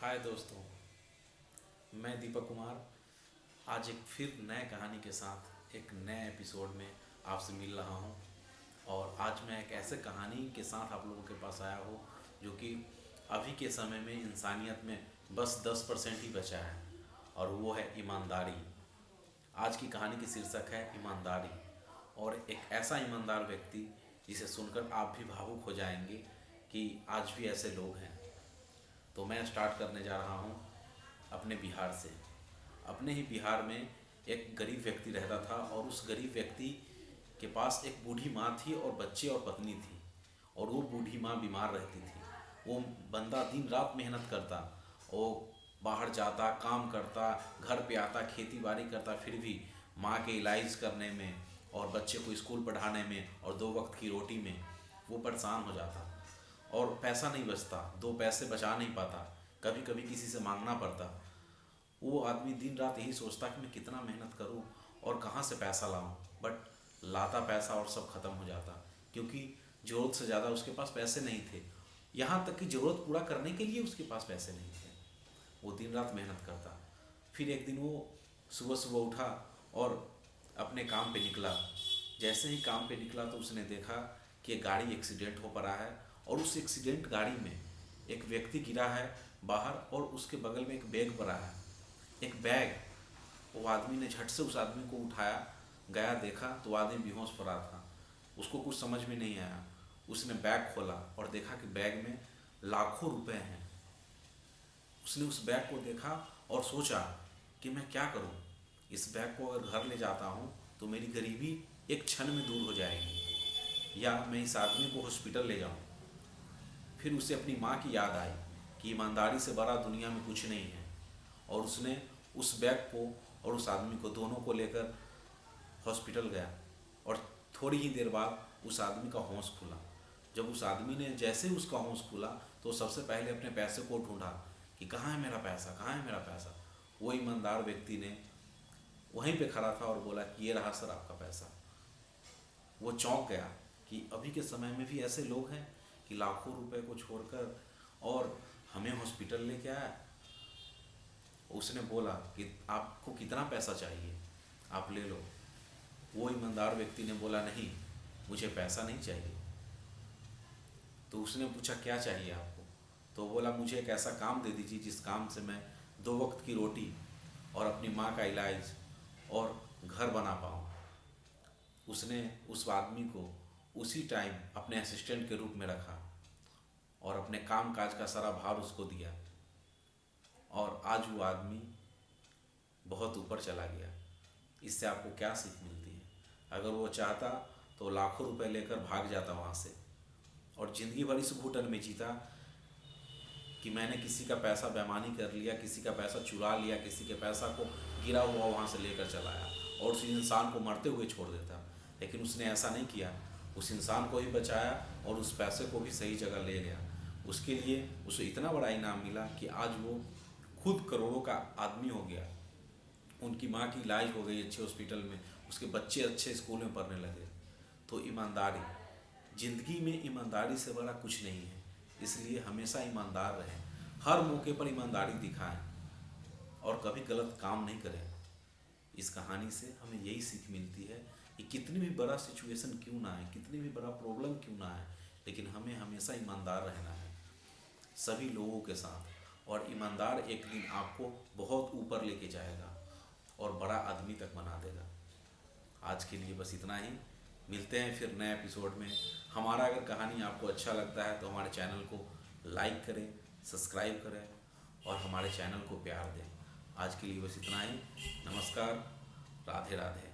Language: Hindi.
हाय दोस्तों, मैं दीपक कुमार आज एक फिर नए कहानी के साथ एक नए एपिसोड में आपसे मिल रहा हूं। और आज मैं एक ऐसे कहानी के साथ आप लोगों के पास आया हूं जो कि अभी के समय में इंसानियत में बस 10% ही बचा है, और वो है ईमानदारी। आज की कहानी की शीर्षक है ईमानदारी, और एक ऐसा ईमानदार व्यक्ति जिसे सुनकर आप भी भावुक हो जाएंगे कि आज भी ऐसे लोग हैं। तो मैं स्टार्ट करने जा रहा हूँ अपने बिहार से। अपने ही बिहार में एक गरीब व्यक्ति रहता था, और उस गरीब व्यक्ति के पास एक बूढ़ी माँ थी और बच्चे और पत्नी थी। और वो बूढ़ी माँ बीमार रहती थी। वो बंदा दिन रात मेहनत करता, वो बाहर जाता, काम करता, घर पे आता, खेती बाड़ी करता, फिर भी माँ के इलाज करने में और बच्चे को स्कूल पढ़ाने में और 2 वक्त की रोटी में वो परेशान हो जाता। और पैसा नहीं बचता, 2 पैसे बचा नहीं पाता, कभी कभी किसी से मांगना पड़ता। वो आदमी दिन रात यही सोचता कि मैं कितना मेहनत करूं और कहाँ से पैसा लाऊं, बट लाता पैसा और सब खत्म हो जाता, क्योंकि ज़रूरत से ज़्यादा उसके पास पैसे नहीं थे। यहाँ तक कि ज़रूरत पूरा करने के लिए उसके पास पैसे नहीं थे। वो दिन रात मेहनत करता। फिर एक दिन वो सुबह सुबह उठा और अपने काम पे निकला। जैसे ही काम पे निकला तो उसने देखा कि एक गाड़ी एक्सीडेंट हो पड़ा है, और उस एक्सीडेंट गाड़ी में एक व्यक्ति गिरा है बाहर, और उसके बगल में एक बैग पड़ा है। एक बैग। वो आदमी ने झट से उस आदमी को उठाया, गया देखा तो वो आदमी बेहोश पड़ा था। उसको कुछ समझ में नहीं आया। उसने बैग खोला और देखा कि बैग में लाखों रुपए हैं। उसने उस बैग को देखा और सोचा कि मैं क्या करूं। इस बैग को अगर घर ले जाता हूं तो मेरी गरीबी एक क्षण में दूर हो जाएगी, या मैं इस आदमी को हॉस्पिटल ले जाऊं। फिर उसे अपनी माँ की याद आई कि ईमानदारी से बड़ा दुनिया में कुछ नहीं है, और उसने उस बैग को और उस आदमी को दोनों को लेकर हॉस्पिटल गया। और थोड़ी ही देर बाद उस आदमी का होश खुला। जब उस आदमी ने जैसे ही उसका होश खुला तो सबसे पहले अपने पैसे को ढूंढा कि कहाँ है मेरा पैसा, कहाँ है मेरा पैसा। वो ईमानदार व्यक्ति ने वहीं पे खड़ा था और बोला कि ये रहा सर आपका पैसा। वो चौंक गया कि अभी के समय में भी ऐसे लोग हैं कि लाखों रुपए को छोड़कर और हमें हॉस्पिटल लेके आया। उसने बोला कि आपको कितना पैसा चाहिए, आप ले लो। वो ईमानदार व्यक्ति ने बोला नहीं, मुझे पैसा नहीं चाहिए। तो उसने पूछा क्या चाहिए आपको। तो बोला मुझे एक ऐसा काम दे दीजिए जिस काम से मैं 2 वक्त की रोटी और अपनी माँ का इलाज और घर बना पाऊँ। उसने उस आदमी को उसी टाइम अपने असिस्टेंट के रूप में रखा और अपने काम काज का सारा भार उसको दिया, और आज वो आदमी बहुत ऊपर चला गया। इससे आपको क्या सीख मिलती है? अगर वो चाहता तो लाखों रुपए लेकर भाग जाता वहाँ से, और ज़िंदगी भर इस घुटन में जीता कि मैंने किसी का पैसा बेईमानी कर लिया, किसी का पैसा चुरा लिया, किसी के पैसा को गिरा हुआ वहाँ से लेकर चलाया, और उस इंसान को मरते हुए छोड़ देता। लेकिन उसने ऐसा नहीं किया। उस इंसान को ही बचाया और उस पैसे को भी सही जगह ले गया। उसके लिए उसे इतना बड़ा इनाम मिला कि आज वो खुद करोड़ों का आदमी हो गया। उनकी माँ की इलाज हो गई अच्छे हॉस्पिटल में, उसके बच्चे अच्छे स्कूल में पढ़ने लगे। तो ईमानदारी, ज़िंदगी में ईमानदारी से बड़ा कुछ नहीं है। इसलिए हमेशा ईमानदार रहें, हर मौके पर ईमानदारी दिखाएं, और कभी गलत काम नहीं करें। इस कहानी से हमें यही सीख मिलती है कि कितनी भी बड़ा सिचुएशन क्यों ना आए, कितनी भी बड़ा प्रॉब्लम क्यों ना आए, लेकिन हमें हमेशा ईमानदार रहना है सभी लोगों के साथ। और ईमानदार एक दिन आपको बहुत ऊपर लेके जाएगा और बड़ा आदमी तक बना देगा। आज के लिए बस इतना ही। मिलते हैं फिर नए एपिसोड में। हमारा अगर कहानी आपको अच्छा लगता है तो हमारे चैनल को लाइक करें, सब्सक्राइब करें और हमारे चैनल को प्यार दें। आज के लिए बस इतना ही। नमस्कार, राधे राधे।